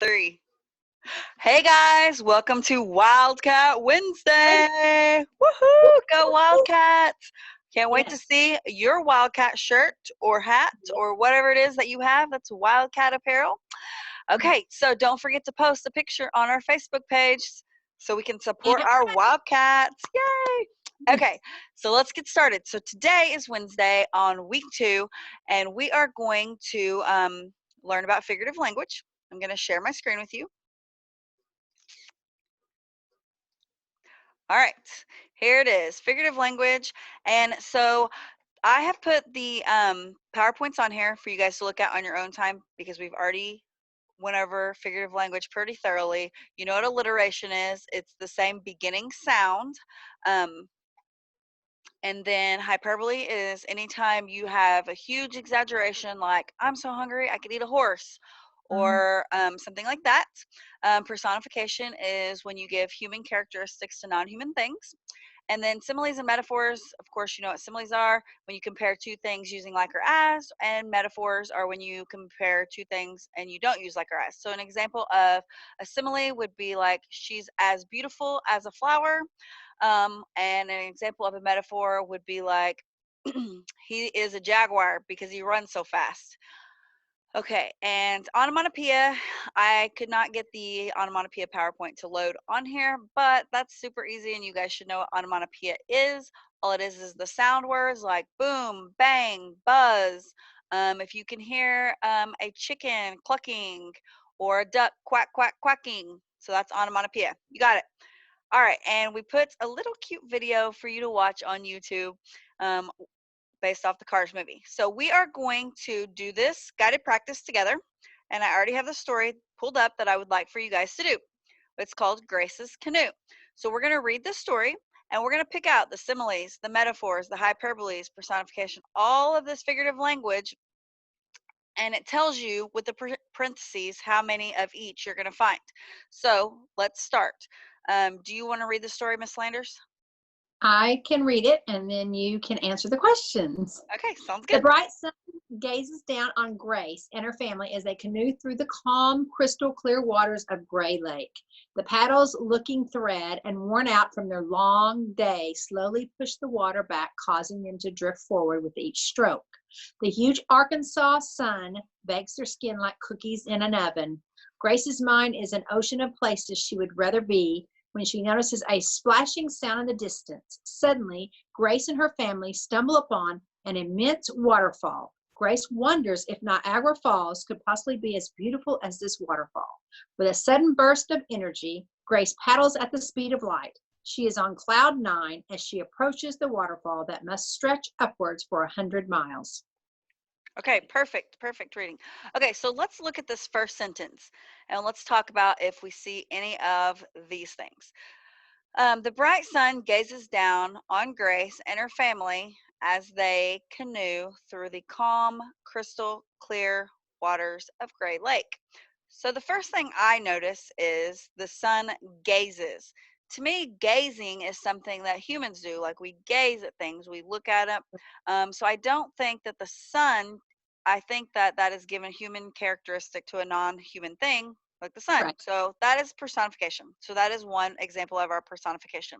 Three. Hey guys, welcome to Wildcat Wednesday. Woohoo! Go Wildcats! Can't wait to Yes. see your Wildcat shirt or hat Yep. or whatever it is that you have that's Wildcat apparel. Okay, so don't forget to post a picture on our Facebook page so we can support And our Wildcats. Yay! Okay, so let's get started. So today is Wednesday on week 2, and we are going to learn about figurative language. I'm going to share my screen with you. All right, here it is, figurative language. And so I have put the PowerPoints on here for you guys to look at on your own time because we've already went over figurative language pretty thoroughly. You know what alliteration is? It's the same beginning sound. Um, and then hyperbole is anytime you have a huge exaggeration, like, I'm so hungry, I could eat a horse, or something like that. Personification is when you give human characteristics to non human things. And then similes and metaphors, of course, you know what similes are when you compare two things using like or as, and metaphors are when you compare two things and you don't use like or as. So an example of a simile would be like, she's as beautiful as a flower. And an example of a metaphor would be like, he is a jaguar because he runs so fast. Okay, and onomatopoeia, I could not get the onomatopoeia PowerPoint to load on here, but that's super easy and you guys should know what onomatopoeia is. All it is the sound words like boom, bang, buzz. If you can hear a chicken clucking or a duck quack, quack, quacking, so that's onomatopoeia. You got it. All right, and we put a little cute video for you to watch on YouTube. Um, based off the Cars movie. So we are going to do this guided practice together, and I already have the story pulled up that I would like for you guys to do. It's called Grace's Canoe. So we're going to read the story, and we're going to pick out the similes, the metaphors, the hyperboles, personification, all of this figurative language, and it tells you with the parentheses how many of each you're going to find. So let's start. Do you want to read the story, Miss Landers? I can read it and then you can answer the questions. Okay, sounds The good. bright sun gazes down on Grace and her family as they canoe through the calm, crystal clear waters of Gray Lake. The paddles, looking thread and worn out from their long day, slowly push the water back, causing them to drift forward with each stroke. The huge Arkansas sun bakes their skin like cookies in an oven. Grace's mind is an ocean of places she would rather be when she notices a splashing sound in the distance. Suddenly, Grace and her family stumble upon an immense waterfall. Grace wonders if Niagara Falls could possibly be as beautiful as this waterfall. With a sudden burst of energy, Grace paddles at the speed of light. She is on cloud 9 as she approaches the waterfall that must stretch upwards for 100 miles. Okay, perfect, perfect reading. Okay, so let's look at this first sentence and let's talk about if we see any of these things. The bright sun gazes down on Grace and her family as they canoe through the calm, crystal clear waters of Gray Lake. So the first thing I notice is the sun gazes. To me, gazing is something that humans do. Like we gaze at things, we look at them. So I don't think that the sun, I think that that is given human characteristic to a non-human thing like the sun. Right. So that is personification. So that is one example of our personification.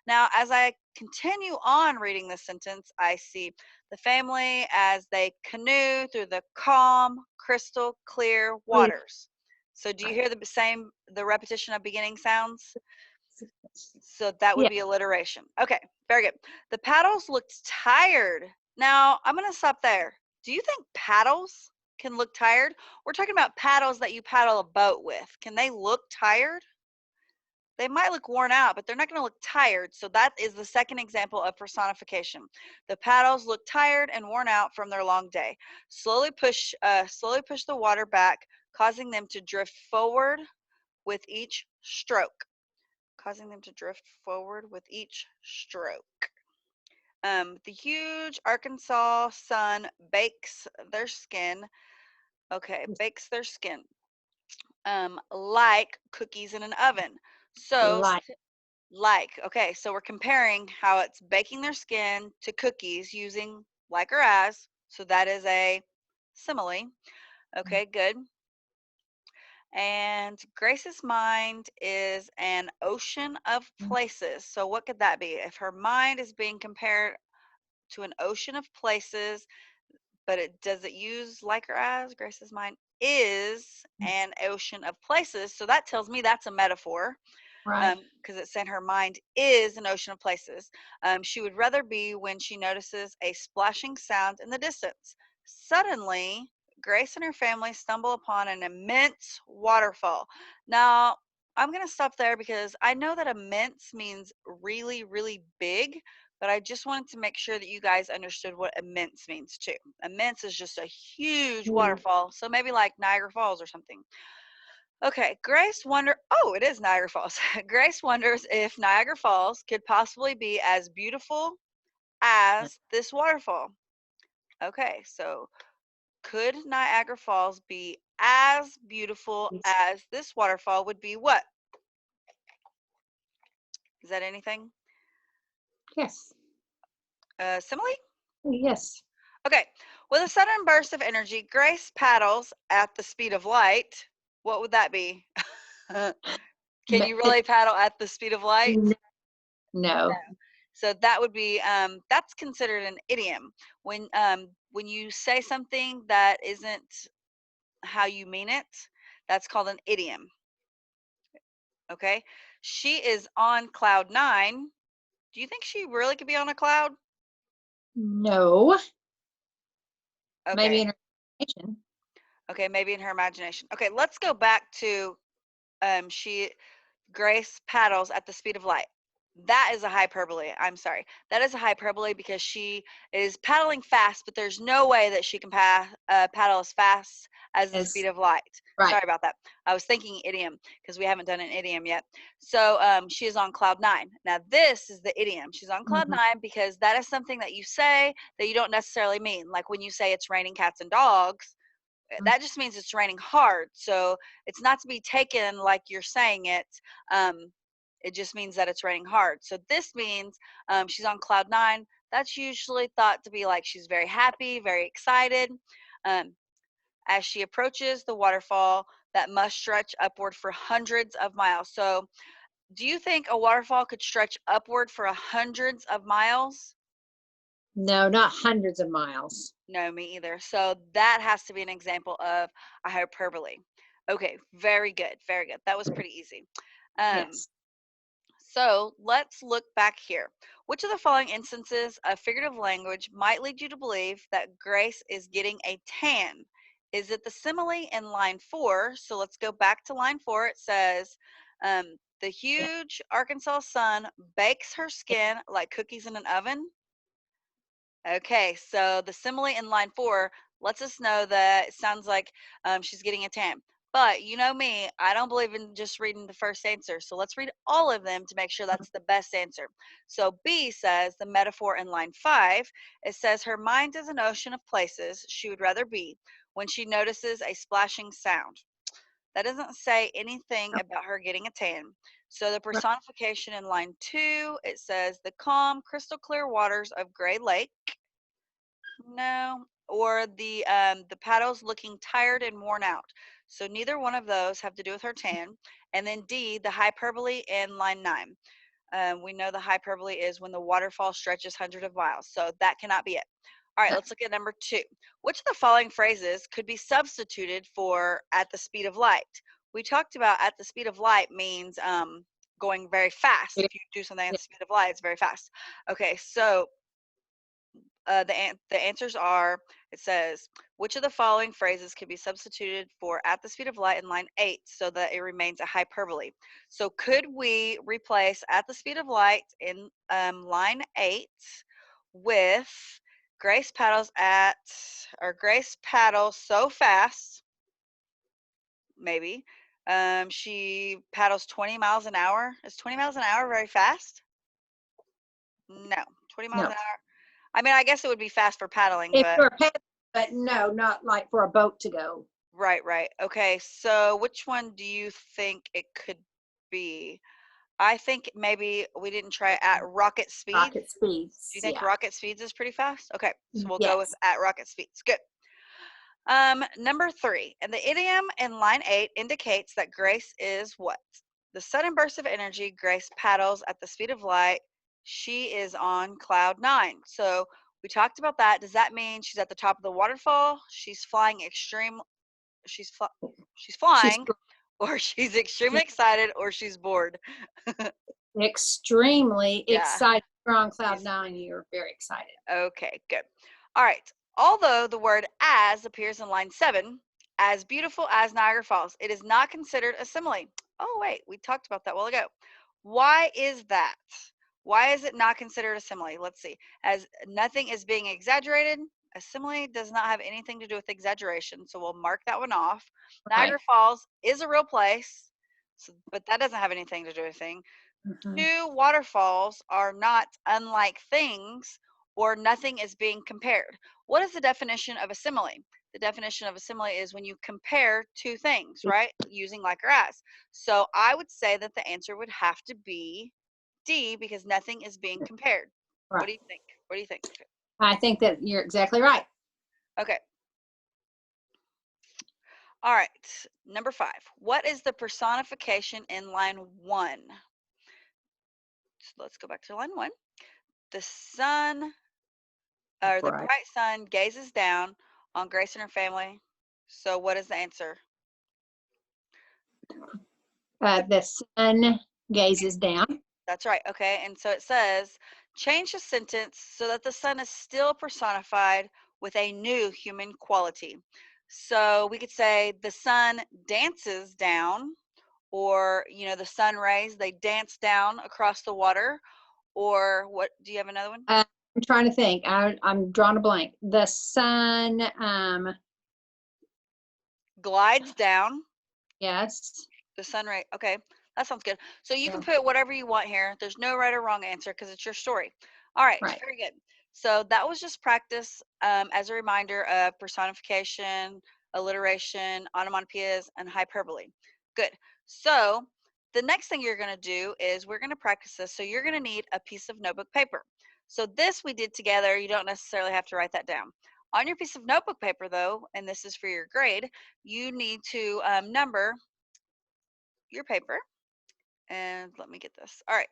Now, as I continue on reading this sentence, I see the family as they canoe through the calm, crystal clear waters. So do you Right. hear the repetition of beginning sounds? So that would Yeah. be alliteration. Okay, very good. The paddles looked tired. Now, I'm going to stop there. Do you think paddles can look tired? We're talking about paddles that you paddle a boat with. Can they look tired? They might look worn out, but they're not going to look tired. So that is the second example of personification. The paddles look tired and worn out from their long day. Slowly push the water back, causing them to drift forward with each stroke. Causing them to drift forward with each stroke. The huge Arkansas sun bakes their skin. Okay, bakes their skin like cookies in an oven. So, Like. okay, so we're comparing how it's baking their skin to cookies using like or as. So that is a simile. Okay, good. And Grace's mind is an ocean of places. So what could that be? If her mind is being compared to an ocean of places, but it does it use like or as? Grace's mind is an ocean of places. So that tells me that's a metaphor, Right. because it's saying her mind is an ocean of places. She would rather be when she notices a splashing sound in the distance. Suddenly, Grace and her family stumble upon an immense waterfall. Now, I'm going to stop there because I know that immense means really, really big, but I just wanted to make sure that you guys understood what immense means too. Immense is just a huge Huge. waterfall, so maybe like Niagara Falls or something. Okay, Grace wonder. Oh, it is Niagara Falls. Grace wonders if Niagara Falls could possibly be as beautiful as this waterfall. Okay, so could Niagara Falls be as beautiful as this waterfall would be what? Is that anything? Yes. Simile? Yes. Okay, with a sudden burst of energy, Grace paddles at the speed of light. What would that be? Can No. you really paddle at the speed of light? No. So that would be that's considered an idiom. When you say something that isn't how you mean it, that's called an idiom. Okay. She is on cloud nine. Do you think she really could be on a cloud? No. Maybe Okay. in her imagination. Okay, maybe in her imagination. Okay, let's go back to she Grace paddles at the speed of light. That is a hyperbole. I'm sorry. That is a hyperbole because she is paddling fast, but there's no way that she can paddle as fast as the speed Is of light. right. Sorry about that. I was thinking idiom because we haven't done an idiom yet. So she is on cloud nine. Now, this is the idiom. She's on cloud Mhm. nine because that is something that you say that you don't necessarily mean. Like when you say it's raining cats and dogs, that just means it's raining hard. So it's not to be taken like you're saying it. Um, it just means that it's raining hard. So this means she's on cloud nine. That's usually thought to be like she's very happy, very excited. Um, as she approaches the waterfall that must stretch upward for hundreds of miles. So, do you think a waterfall could stretch upward for hundreds of miles? No, not hundreds of miles. No, me either. So that has to be an example of a hyperbole. Okay, very good, very good. That was pretty easy. Um, Yes. so let's look back here. Which of the following instances of figurative language might lead you to believe that Grace is getting a tan? Is it the simile in line 4? So let's go back to line 4. It says, the Yeah. huge Arkansas sun bakes her skin like cookies in an oven. Okay, so the simile in line 4 lets us know that it sounds like she's getting a tan. But you know me, I don't believe in just reading the first answer. So let's read all of them to make sure that's the best answer. So B says the metaphor in line 5. It says her mind is an ocean of places she would rather be when she notices a splashing sound. That doesn't say anything about her getting a tan. So the Right. personification in line 2, it says the calm, crystal clear waters of Gray Lake. No, or the paddles looking tired and worn out. So neither one of those have to do with her tan. And then D, the hyperbole in line 9. We know the hyperbole is when the waterfall stretches hundreds of miles. So that cannot be it. All right, No. let's look at number 2. Which of the following phrases could be substituted for at the speed of light? We talked about at the speed of light means going very fast. Yeah. If you do something at the speed of light, it's very fast. Okay, so the answers are, it says, which of the following phrases can be substituted for at the speed of light in line 8 so that it remains a hyperbole? So could we replace at the speed of light in line 8 with Grace paddles at, or Grace paddles so fast, maybe. She paddles 20 miles an hour. Is 20 miles an hour very fast? No, 20 miles No. an hour. I mean, I guess it would be fast for paddling, If but you're a pet, but no, not like for a boat to go. right, right. Okay, so which one do you think it could be? I think maybe we didn't try at rocket speed. Rocket Do you speeds. think Yeah. rocket speeds is pretty fast? Okay, so we'll go with Yes. at rocket speeds. Good. Number 3, and the idiom in line 8 indicates that Grace is what? The sudden burst of energy, Grace paddles at the speed of light. She is on cloud 9. So we talked about that. Does that mean she's at the top of the waterfall? She's flying extreme. She's fl- she's She's flying, or she's extremely excited, or she's bored. extremely Yeah. excited. You're on cloud She's 9. You're very excited. okay. Good. All right. Although the word "as" appears in line 7, as beautiful as Niagara Falls, it is not considered a simile. Oh wait, we talked about that a while ago. Why is that? Why is it not considered a simile? Let's see. As nothing is being exaggerated, a simile does not have anything to do with exaggeration, so we'll mark that one off. Right. Niagara Falls is a real place, so, but that doesn't have anything to do with anything. Mhm. Two waterfalls are not unlike things, or nothing is being compared. What is the definition of a simile? The definition of a simile is when you compare two things, right? Using like or as. So I would say that the answer would have to be D, because nothing is being compared. What Right. do you think? What do you think? I think that you're exactly right. Okay. All right. Number 5. What is the personification in line 1? So let's go back to line 1. The sun, or the Right. bright sun, gazes down on Grace and her family. So what is the answer? The sun gazes down. That's right. Okay. And so it says, change the sentence so that the sun is still personified with a new human quality. So we could say the sun dances down, or, the sun rays, they dance down across the water. Or what? Do you have another one? I'm trying to think. I'm drawing a blank. The sun, Glides down. yes. The sun ray. Okay, that sounds good. So you can Yeah. put whatever you want here. There's no right or wrong answer because it's your story. All right, Right. very good. So that was just practice as a reminder of personification, alliteration, onomatopoeias, and hyperbole. Good. So the next thing you're going to do is we're going to practice this. So you're going to need a piece of notebook paper. So this we did together. You don't necessarily have to write that down. On your piece of notebook paper, though, and this is for your grade, you need to number your paper. And let me get this. All right.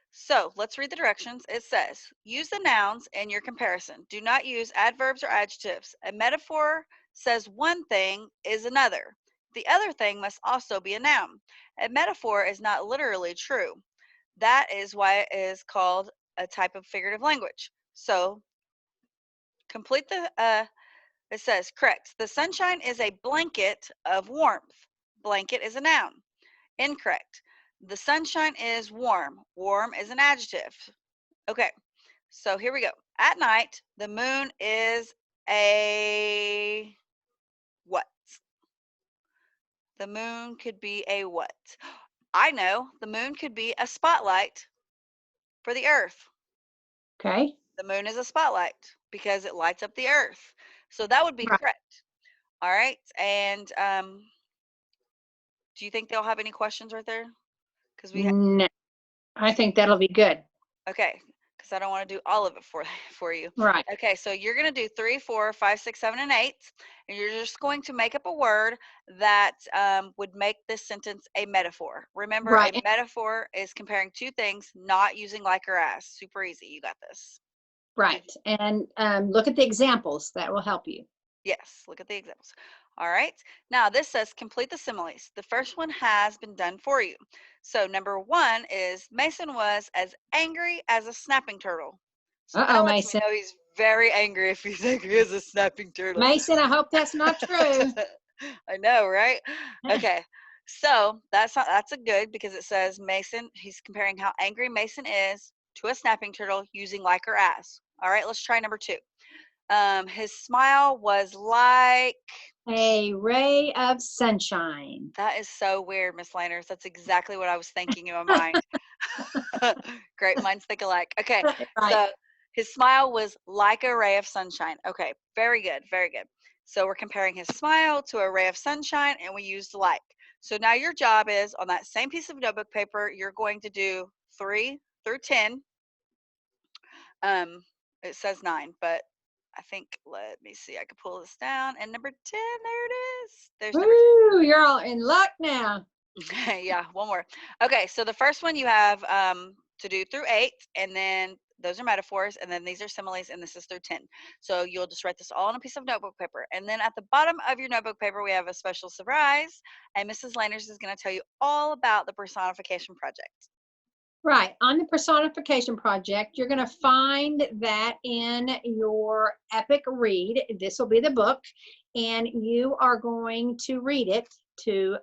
So let's read the directions. It says, use the nouns in your comparison. Do not use adverbs or adjectives. A metaphor says one thing is another. The other thing must also be a noun. A metaphor is not literally true. That is why it is called a type of figurative language. So complete it says, correct. The sunshine is a blanket of warmth. Blanket is a noun. Incorrect. The sunshine is warm. Warm is an adjective. Okay, so here we go. At night, the moon is a what? The moon could be a what? I know. The moon could be a spotlight for the earth. Okay. The moon is a spotlight because it lights up the earth. So that would be Right. correct. All right. And do you think they'll have any questions right there? Because we No, I think that'll be good. Okay, because I don't want to do all of it for for you. Right. Okay, so you're going to do 3, 4, 5, 6, 7, and 8, and you're just going to make up a word that would make this sentence a metaphor. Remember, a Right. metaphor is comparing two things, not using like or as. Super easy. You got this. Right. And look at the examples. That will help you. Yes, look at the examples. All right. Now this says complete the similes. The first one has been done for you. So number 1 is Mason was as angry as a snapping turtle. So Uh-oh, that lets me Mason. know he's very angry if he's angry as a snapping turtle. Mason, I hope that's not true. I know, right? Okay. So that's a good because it says Mason, he's comparing how angry Mason is to a snapping turtle using like or as. All right, let's try number 2. His smile was like, A ray of sunshine. that is so weird, Miss Landers. That's exactly what I was thinking in my mind. Great minds think alike. Okay, Right. so his smile was like a ray of sunshine. Okay, very good, very good. So we're comparing his smile to a ray of sunshine, and we used like. So now your job is on that same piece of notebook paper, you're going to do 3 through 10. It says 9, but I think, let me see, I could pull this down. And number 10, there it is. There's number 10. Woo, you're all in luck now. Yeah, one more. Okay, so the first one you have to do through 8, and then those are metaphors, and then these are similes, and this is through 10. So you'll just write this all on a piece of notebook paper. And then at the bottom of your notebook paper, we have a special surprise, and Mrs. Landers is going to tell you all about the personification project. Right. On the personification project, you're going to find that in your epic read. This will be the book, and you are going to read it to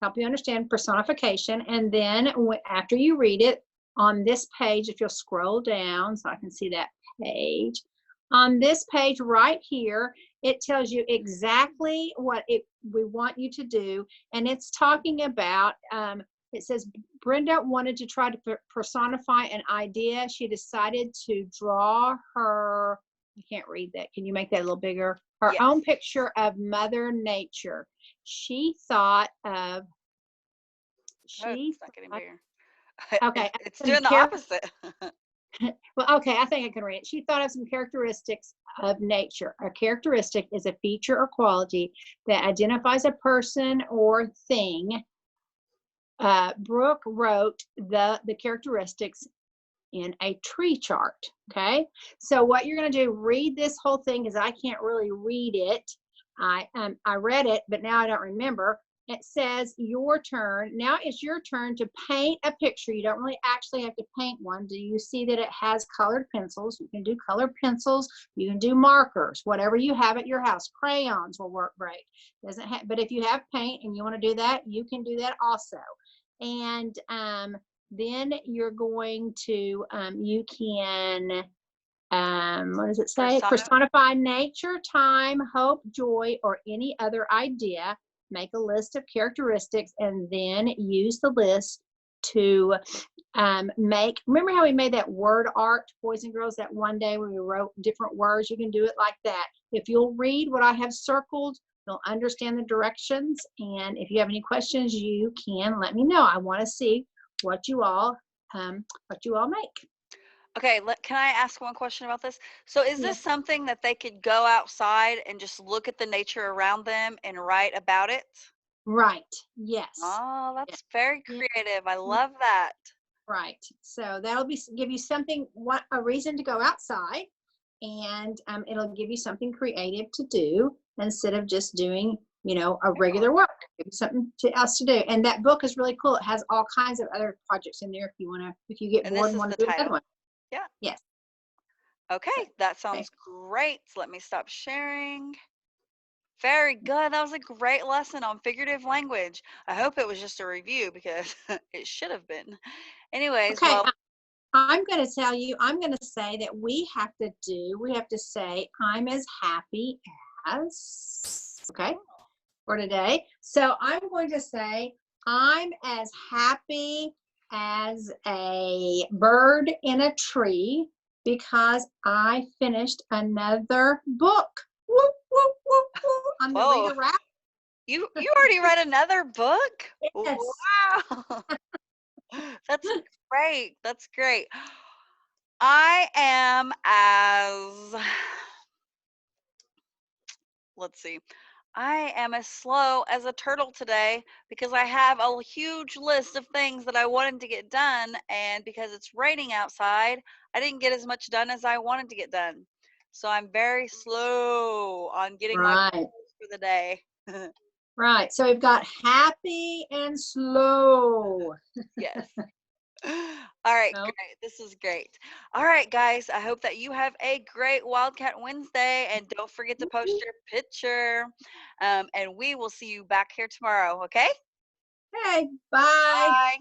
help you understand personification. And then after you read it, on this page, if you'll scroll down so I can see that page, on this page right here, it tells you exactly what we want you to do. And it's talking about, it says Brenda wanted to try to personify an idea. She decided to draw her, I can't read that. Can you make that a little bigger? Her Yes. own picture of Mother Nature. She thought of, Oh, it's not getting bigger. okay, It's doing the opposite. well, okay, I think I can read it. She thought of some characteristics of nature. A characteristic is a feature or quality that identifies a person or thing. Brooke wrote the characteristics in a tree chart. Okay, so what you're going to do, read this whole thing, because I can't really read it. I read it, but now I don't remember. It says your turn. Now it's your turn to paint a picture. You don't really actually have to paint one. Do you see that it has colored pencils? You can do colored pencils. You can do markers, whatever you have at your house. Crayons will work great. Doesn't have, but if you have paint and you want to do that, you can do that also. And then you're going to, you can, what does it say? Personify nature, time, hope, joy, or any other idea. Make a list of characteristics and then use the list to make, remember how we made that word art, boys and girls, that one day when we wrote different words? You can do it like that. If you'll read what I have circled, you'll understand the directions. And if you have any questions, you can let me know. I want to see what you all make. Okay, can I ask one question about this? So is this something that they could go outside and just look at the nature around them and write about it? Right. Yes. Oh, that's very creative. I love that. Right. So that'll give you something, a reason to go outside, and it'll give you something creative to do instead of just doing, a regular work. Give you something else to do. And that book is really cool. It has all kinds of other projects in there if you get bored and want to do another one. Yeah. Yes. Okay, that sounds great. Let me stop sharing. Very good. That was a great lesson on figurative language. I hope it was just a review because it should have been. Anyways, okay, well, I'm going to tell you, I'm going to say that we have to say, I'm as happy as, okay, for today. So I'm going to say, I'm as happy as a bird in a tree because I finished another book. Woo, woo, woo, woo, on the Reader Wrap. You already read another book? Yes. Wow. That's great. That's great. I am as, let's see. I am as slow as a turtle today because I have a huge list of things that I wanted to get done, and because it's raining outside, I didn't get as much done as I wanted to get done. So I'm very slow on getting my goals for the day. Right. So we've got happy and slow. Yes. All right, great. This is great. All right, guys. I hope that you have a great Wildcat Wednesday, and don't forget to post your picture. And we will see you back here tomorrow. Okay? Okay. Bye. Bye.